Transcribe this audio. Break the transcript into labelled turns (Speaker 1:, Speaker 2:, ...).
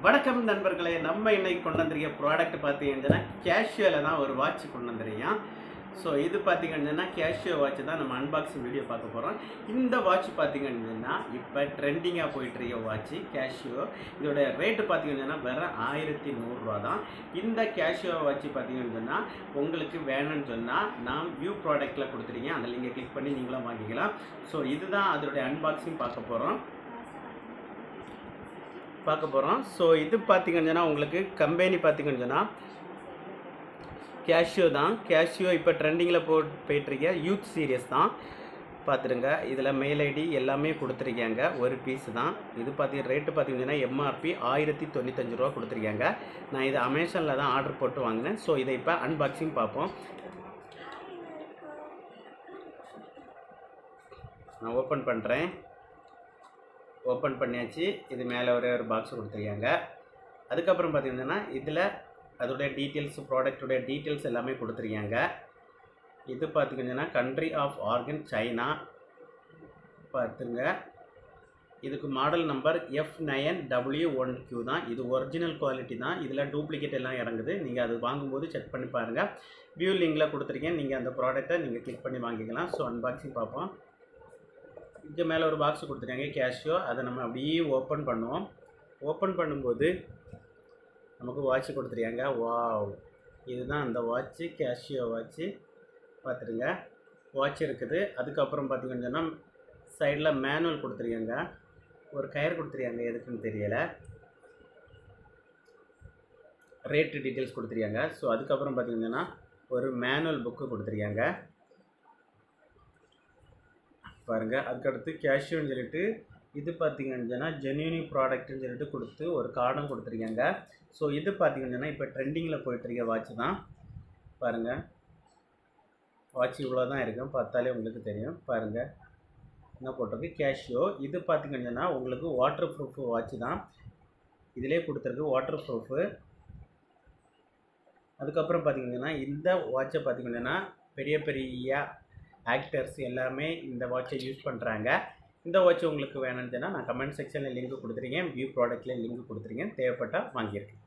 Speaker 1: வணக்கம் நண்பர்களே, நம்ம இன்னைக்கு கொண்டு வந்திருக்க ப்ராடக்ட் பார்த்தீங்கன்னா கேஷுவலில் தான் ஒரு வாட்ச் கொண்டு வந்துருக்கேன். ஸோ இது பார்த்தீங்கன்னா கேஷியோ வாட்ச் தான் நம்ம அன்பாக்சிங் வீடியோ பார்க்க போகிறோம். இந்த வாட்ச் பார்த்தீங்கன்னா இப்போ ட்ரெண்டிங்காக போயிட்டுருக்க வாட்ச் கேஷியோ. இதோட ரேட்டு பார்த்தீங்கன்னா வெறும் 1100 ரூபா தான். இந்த கேஷியோ வாட்ச் பார்த்தீங்கன்னா உங்களுக்கு வேணும்னு சொன்னால் நான் வியூ ப்ராடக்ட்டில் கொடுத்துருக்கேன். அந்த லிங்கை கிளிக் பண்ணி நீங்களும் வாங்கிக்கலாம். ஸோ இதுதான் அதோடைய அன்பாக்சிங் பார்க்க போகிறோம். ஸோ இது பார்த்தீங்கன்னா உங்களுக்கு கம்பெனி பார்த்தீங்கன்னா கேஷியோ தான். கேஷியோ இப்போ ட்ரெண்டிங்கில் போயிட்டுருக்க யூத் சீரியஸ் தான். பார்த்துருங்க, இதில் மெயில் ஐடி எல்லாமே கொடுத்துருக்காங்க. ஒரு பீஸ் தான் இது. ரேட்டு பார்த்தீங்கன்னா எம்ஆர்பி 1095 ரூபா கொடுத்துருக்காங்க. நான் இது அமேசானில் தான் ஆர்டர் போட்டு வாங்கினேன். ஸோ இதை இப்போ அன்பாக்சிங் பார்ப்போம். நான் ஓப்பன் பண்ணுறேன். ஓப்பன் பண்ணியாச்சு. இது மேலே ஒரே ஒரு பாக்ஸ் கொடுத்துருக்காங்க. அதுக்கப்புறம் பார்த்தீங்கன்னா இதில் அதோடைய டீட்டெயில்ஸ், ப்ராடக்டுடைய டீட்டெயில்ஸ் எல்லாமே கொடுத்துருக்காங்க. இது பார்த்திங்கன்னா கண்ட்ரி ஆஃப் ஆர்கன் சைனா. பார்த்துங்க, இதுக்கு மாடல் நம்பர் F9W1Q தான். இது ஒரிஜினல் குவாலிட்டி தான். இதில் டூப்ளிகேட் எல்லாம் இறங்குது. நீங்கள் அது வாங்கும்போது செக் பண்ணி பாருங்கள். வியூ லிங்கில் கொடுத்துருக்கேன். நீங்கள் அந்த ப்ராடக்டை நீங்கள் கிளிக் பண்ணி வாங்கிக்கலாம். ஸோ அன்பாக்சிங் பார்ப்போம். இங்கே மேலே ஒரு பாக்ஸ் கொடுத்துருக்காங்க கேஷியோ. அதை நம்ம அப்படியே ஓப்பன் பண்ணுவோம். ஓப்பன் பண்ணும்போது நமக்கு வாட்ச் கொடுத்துருக்காங்க. வாவ், இதுதான் அந்த வாட்ச்சு, கேஷியோ வாட்ச்சு. பார்த்துருங்க, வாட்ச் இருக்குது. அதுக்கப்புறம் பார்த்திங்கன்னா சைடில் மேனுவல் கொடுத்துருக்காங்க. ஒரு கயிறு கொடுத்துருக்காங்க, எதுக்குன்னு தெரியலை. ரேட்டு டீட்டெயில்ஸ் கொடுத்துருக்காங்க. ஸோ அதுக்கப்புறம் பார்த்திங்கன்னா ஒரு மேனுவல் புக்கு கொடுத்துருக்காங்க. பாருங்கள், அதுக்கடுத்து கேஷியோன்னு சொல்லிட்டு இது பார்த்திங்கன்னா ஜென்யூனி ப்ராடக்ட்னு சொல்லிட்டு கொடுத்து ஒரு கார்டும் கொடுத்துருக்காங்க. ஸோ இது பார்த்திங்கன்னா இப்போ ட்ரெண்டிங்கில் போயிட்டுருக்க வாட்ச் தான். பாருங்கள், வாட்ச் இவ்வளோ தான் இருக்கும். பார்த்தாலே உங்களுக்கு தெரியும். பாருங்கள் என்ன போட்டிருக்கு, கேஷியோ. இது பார்த்திங்கன்னா உங்களுக்கு வாட்டர் ப்ரூஃப் வாட்ச் தான். இதிலே கொடுத்துருக்கு வாட்டர் ப்ரூஃபு. அதுக்கப்புறம் பார்த்திங்கன்னா இந்த வாட்சை பார்த்திங்கன்னா பெரிய பெரிய ஆக்டர்ஸ் எல்லாமே இந்த வாட்சை யூஸ் பண்ணுறாங்க. இந்த வாட்ச் உங்களுக்கு வேணும்னு சொன்னால் நான் கமெண்ட் செக்ஷனில் லிங்க் கொடுத்துருக்கேன். வியூ ப்ராடக்ட்டில் லிங்க் கொடுத்துருக்கேன். தேவைப்பட்டால் வாங்கியிருக்கேன்.